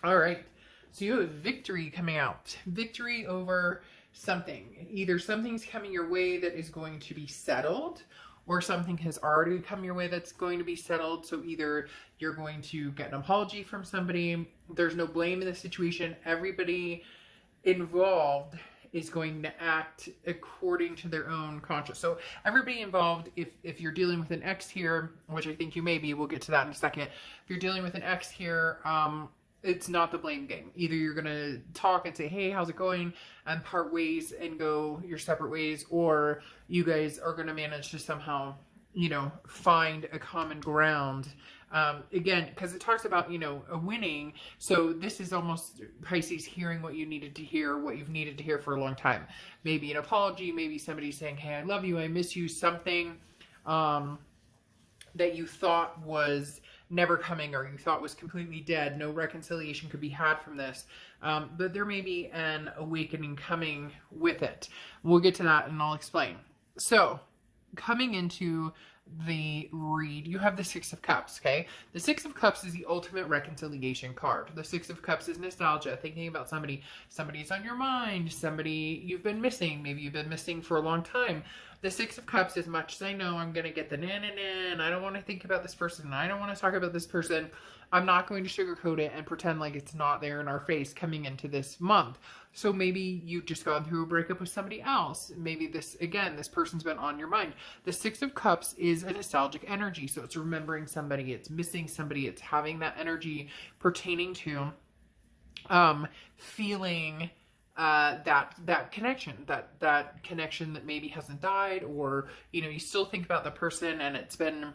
All right. So you have victory coming out. Victory over something. Either something's coming your way that is going to be settled, or something has already come your way that's going to be settled. So either you're going to get an apology from somebody, there's no blame in the situation. Everybody involved is going to act according to their own conscience. So everybody involved, if you're dealing with an ex here, which I think you may be, we'll get to that in a second. If you're dealing with an ex here, it's not the blame game. Either you're going to talk and say, hey, how's it going? And part ways and go your separate ways, or you guys are going to manage to somehow, find a common ground. Again, because it talks about, a winning. So this is almost Pisces hearing what you needed to hear, what you've needed to hear for a long time. Maybe an apology, maybe somebody saying, hey, I love you, I miss you, something that you thought was never coming, or you thought was completely dead. No reconciliation could be had from this. But there may be an awakening coming with it. We'll get to that and I'll explain. So coming into the read, you have the Six of Cups, okay? The Six of Cups is the ultimate reconciliation card. The Six of Cups is nostalgia, thinking about somebody's on your mind, somebody you've been missing, maybe you've been missing for a long time. The Six of Cups, as much as I know I'm going to get the na-na-na, and I don't want to think about this person, and I don't want to talk about this person, I'm not going to sugarcoat it and pretend like it's not there in our face coming into this month. So maybe you've just gone through a breakup with somebody else. Maybe this person's been on your mind. The Six of Cups is a nostalgic energy. So it's remembering somebody, it's missing somebody, it's having that energy pertaining to feeling that connection, that connection that maybe hasn't died, or, you still think about the person and it's been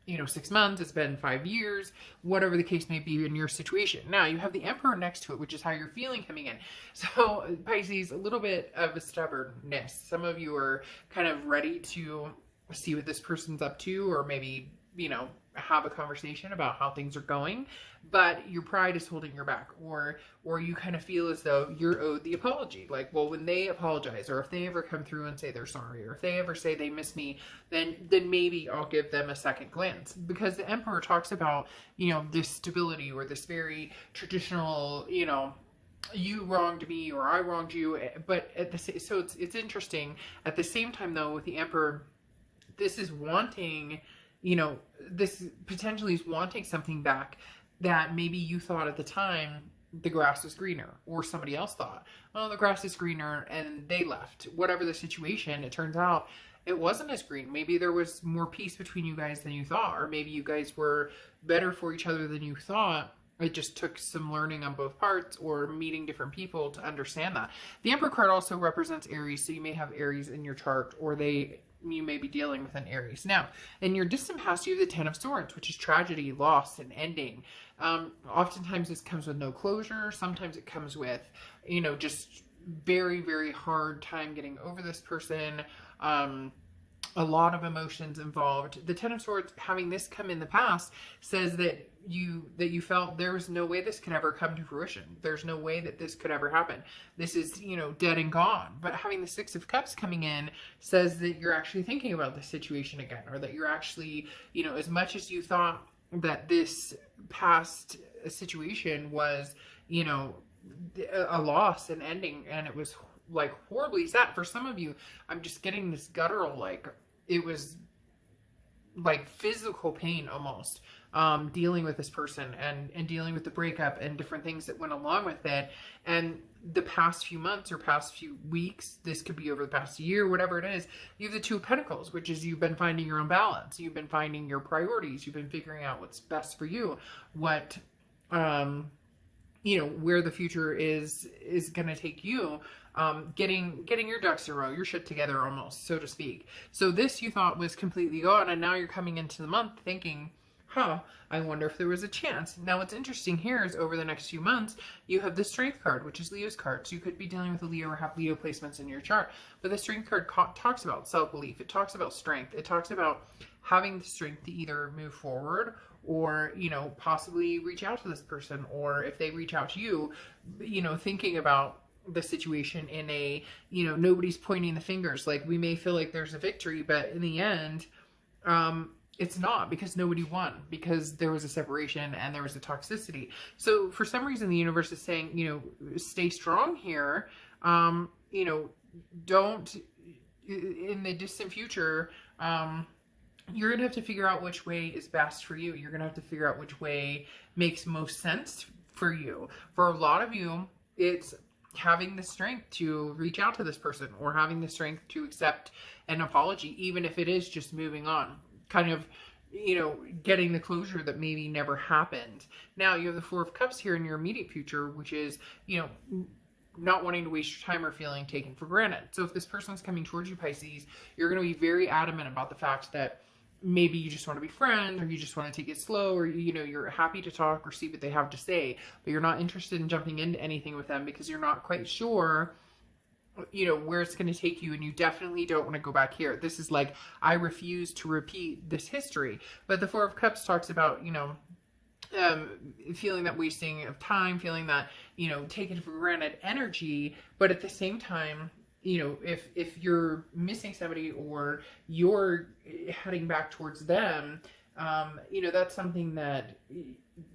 6 months, it's been 5 years, whatever the case may be in your situation. Now you have the Emperor next to it, which is how you're feeling coming in. So Pisces, a little bit of a stubbornness. Some of you are kind of ready to see what this person's up to, or maybe, have a conversation about how things are going, but your pride is holding you back, or you kind of feel as though you're owed the apology. Like, well, when they apologize, or if they ever come through and say they're sorry, or if they ever say they miss me, then maybe I'll give them a second glance. Because the Emperor talks about, this stability, or this very traditional, you wronged me or I wronged you. But so it's interesting. At the same time, though, with the Emperor, this is wanting, this potentially is wanting something back that maybe you thought at the time the grass was greener, or somebody else thought, oh, the grass is greener, and they left. Whatever the situation, it turns out it wasn't as green. Maybe there was more peace between you guys than you thought, or maybe you guys were better for each other than you thought. It just took some learning on both parts, or meeting different people to understand that. The Emperor card also represents Aries, so you may have Aries in your chart, or you may be dealing with an Aries. Now, in your distant past, you have the Ten of Swords, which is tragedy, loss, and ending. Oftentimes this comes with no closure. Sometimes it comes with, just very, very hard time getting over this person. A lot of emotions involved. The Ten of Swords, having this come in the past, says that you felt there was no way this could ever come to fruition. There's no way that this could ever happen. This is, dead and gone. But having the Six of Cups coming in says that you're actually thinking about the situation again, or that you're actually, as much as you thought that this past situation was, a loss and ending, and it was like horribly sad. For some of you, I'm just getting this guttural, like it was like physical pain almost, dealing with this person and dealing with the breakup and different things that went along with it. And the past few months or past few weeks, this could be over the past year, whatever it is, you have the Two of Pentacles, which is you've been finding your own balance. You've been finding your priorities. You've been figuring out what's best for you, what, where the future is going to take you. Getting your ducks in a row, your shit together almost, so to speak. So this you thought was completely gone, and now you're coming into the month thinking, I wonder if there was a chance. Now what's interesting here is over the next few months, you have the Strength card, which is Leo's card. So you could be dealing with a Leo or have Leo placements in your chart. But the Strength card talks about self-belief. It talks about strength. It talks about having the strength to either move forward, or, possibly reach out to this person, or if they reach out to you, thinking about the situation in a, nobody's pointing the fingers. Like, we may feel like there's a victory, but in the end, it's not, because nobody won, because there was a separation and there was a toxicity. So for some reason, the universe is saying, you know, stay strong here. You know, don't, in the distant future, you're going to have to figure out which way is best for you. You're going to have to figure out which way makes most sense for you. For a lot of you, it's having the strength to reach out to this person, or having the strength to accept an apology, even if it is just moving on. Kind of, you know, getting the closure that maybe never happened. Now you have the Four of Cups here in your immediate future, which is, you know, not wanting to waste your time or feeling taken for granted. So if this person's coming towards you, Pisces, you're going to be very adamant about the fact that maybe you just want to be friends, or you just want to take it slow, or, you know, you're happy to talk or see what they have to say, but you're not interested in jumping into anything with them because you're not quite sure, you know, where it's going to take you, and you definitely don't want to go back here. This is like, I refuse to repeat this history. But the Four of Cups talks about, you know, feeling that wasting of time, feeling that, you know, taken for granted energy. But at the same time, you know, if you're missing somebody, or you're heading back towards them, you know, that's something that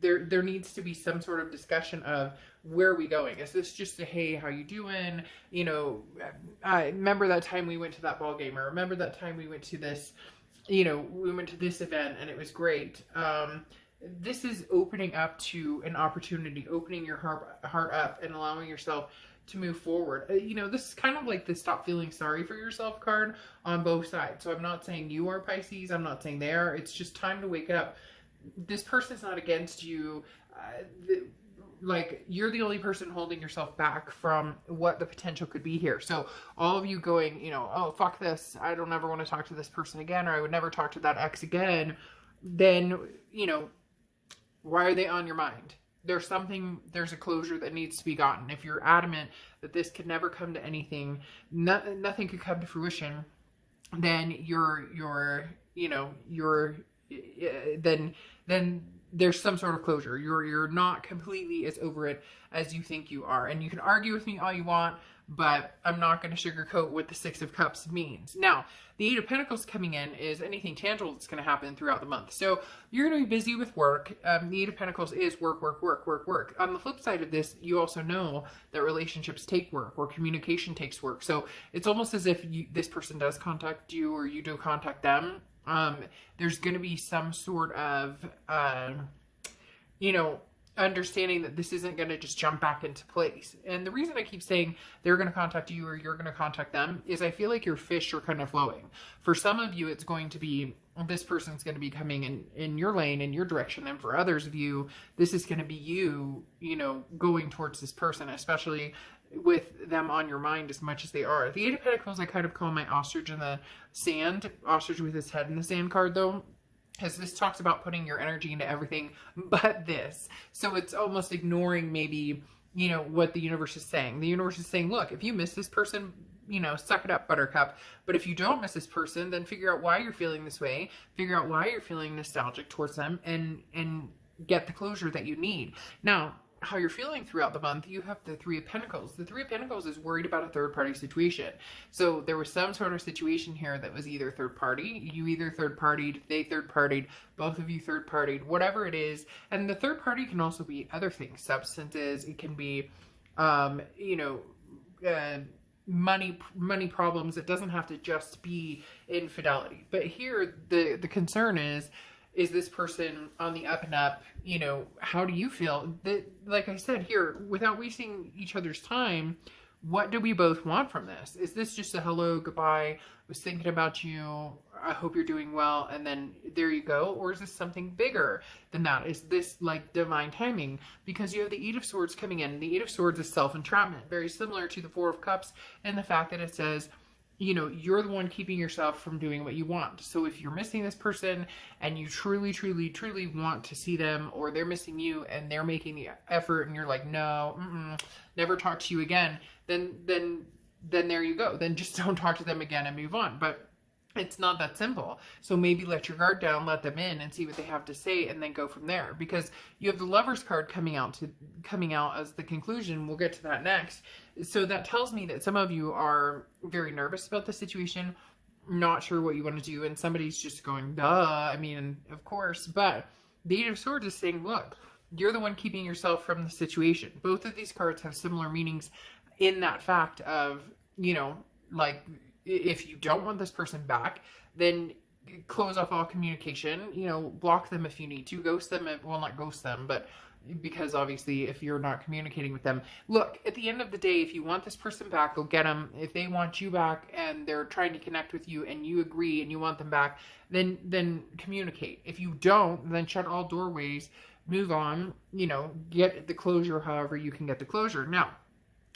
there needs to be some sort of discussion of, where are we going? Is this just a, hey, how you doing? You know, I remember that time we went to that ball game, or remember that time we went to this, you know, we went to this event and it was great. This is opening up to an opportunity, opening your heart up and allowing yourself to move forward. You know, this is kind of like the stop feeling sorry for yourself card on both sides. So I'm not saying you are Pisces. I'm not saying they are. It's just time to wake up. This person's not against you. Like, you're the only person holding yourself back from what the potential could be here. So all of you going, you know, oh, fuck this, I don't ever want to talk to this person again, or I would never talk to that ex again, then, you know, why are they on your mind? There's a closure that needs to be gotten. If you're adamant that this could never come to anything, nothing could come to fruition, then then there's some sort of closure. You're not completely as over it as you think you are. And you can argue with me all you want, but I'm not going to sugarcoat what the Six of Cups means. Now, the Eight of Pentacles coming in is anything tangible that's going to happen throughout the month. So you're going to be busy with work. The Eight of Pentacles is work, work, work, work, work. On the flip side of this, you also know that relationships take work, or communication takes work. So it's almost as if this person does contact you, or you do contact them. There's going to be some sort of, you know, understanding that this isn't going to just jump back into place. And the reason I keep saying they're going to contact you, or you're going to contact them, is I feel like your fish are kind of flowing. For some of you, it's going to be, this person's going to be coming in your lane, in your direction. And for others of you, this is going to be you, you know, going towards this person, especially with them on your mind as much as they are. The Eight of Pentacles, I kind of call my ostrich in the sand, ostrich with his head in the sand card though, because this talks about putting your energy into everything but this. So it's almost ignoring maybe, you know, what the universe is saying. The universe is saying, look, if you miss this person, you know, suck it up, buttercup. But if you don't miss this person, then figure out why you're feeling this way, figure out why you're feeling nostalgic towards them, and get the closure that you need. Now, how you're feeling throughout the month, you have the Three of Pentacles. The Three of Pentacles is worried about a third-party situation. So there was some sort of situation here that was either third-party, you either third-partied, they third-partied, both of you third-partied, whatever it is. And the third party can also be other things, substances, it can be, you know, money problems. It doesn't have to just be infidelity. But here, the concern is this person on the up and up? You know, how do you feel? Like I said here, without wasting each other's time, what do we both want from this? Is this just a hello, goodbye, I was thinking about you, I hope you're doing well, and then there you go? Or is this something bigger than that? Is this like divine timing? Because you have the Eight of Swords coming in. The Eight of Swords is self-entrapment, very similar to the Four of Cups, and the fact that it says, you know, you're the one keeping yourself from doing what you want. So if you're missing this person and you truly, truly, truly want to see them, or they're missing you and they're making the effort and you're like, no, never talk to you again, then there you go. Then just don't talk to them again and move on. But it's not that simple. So maybe let your guard down, let them in and see what they have to say, and then go from there. Because you have the Lovers card coming out as the conclusion. We'll get to that next. So that tells me that some of you are very nervous about the situation. not sure what you want to do, and somebody's just going, duh, I mean, of course. But the Eight of Swords is saying, look, you're the one keeping yourself from the situation. Both of these cards have similar meanings in that fact of, you know, like, if you don't want this person back, then close off all communication, you know, block them if you need to, ghost them, well, not ghost them, but because obviously if you're not communicating with them, look, at the end of the day, if you want this person back, go get them. If they want you back and they're trying to connect with you and you agree and you want them back, then communicate. If you don't, then shut all doorways, move on, you know, get the closure however you can get the closure. Now,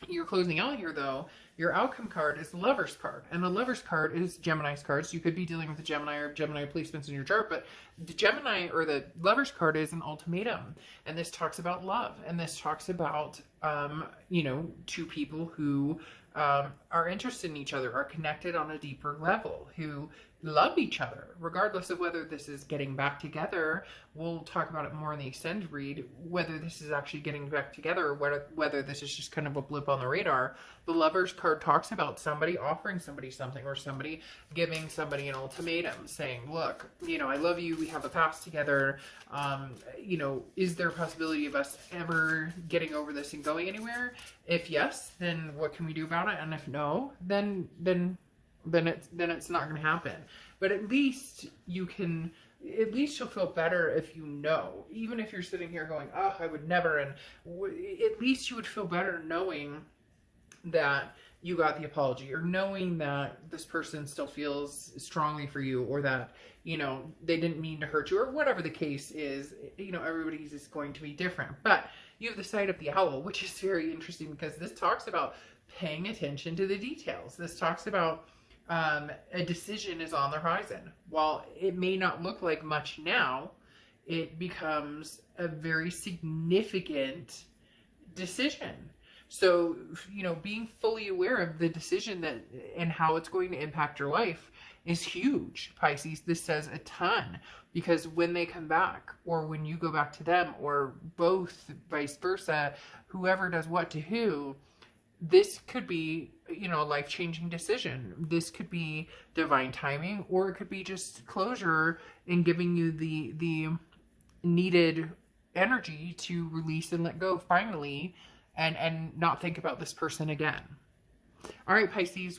you're closing out here, though. Your outcome card is the Lover's card, and the Lover's card is Gemini's card. So you could be dealing with a Gemini or Gemini placements in your chart, but the Gemini or the Lover's card is an ultimatum, and this talks about love, and this talks about you know, two people who are interested in each other, are connected on a deeper level, who love each other, regardless of whether this is getting back together. We'll talk about it more in the extended read, whether this is actually getting back together or whether this is just kind of a blip on the radar. The Lover's card talks about somebody offering somebody something, or somebody giving somebody an ultimatum saying, look, you know, I love you, we have a past together, you know, is there a possibility of us ever getting over this and going anywhere? If yes, then what can we do about it? And if no, then it's not going to happen. But at least you'll feel better if you know, even if you're sitting here going, oh, I would never, and at least you would feel better knowing that you got the apology, or knowing that this person still feels strongly for you, or that, you know, they didn't mean to hurt you, or whatever the case is. You know, everybody's is going to be different. But you have the side of the owl, which is very interesting, because this talks about paying attention to the details. This talks about a decision is on the horizon. While it may not look like much now, it becomes a very significant decision. So, you know, being fully aware of the decision that and how it's going to impact your life is huge, Pisces. This says a ton, because when they come back, or when you go back to them, or both, vice versa, whoever does what to who, this could be, you know, a life-changing decision. This could be divine timing, or it could be just closure and giving you the needed energy to release and let go finally, and not think about this person again. All right, Pisces.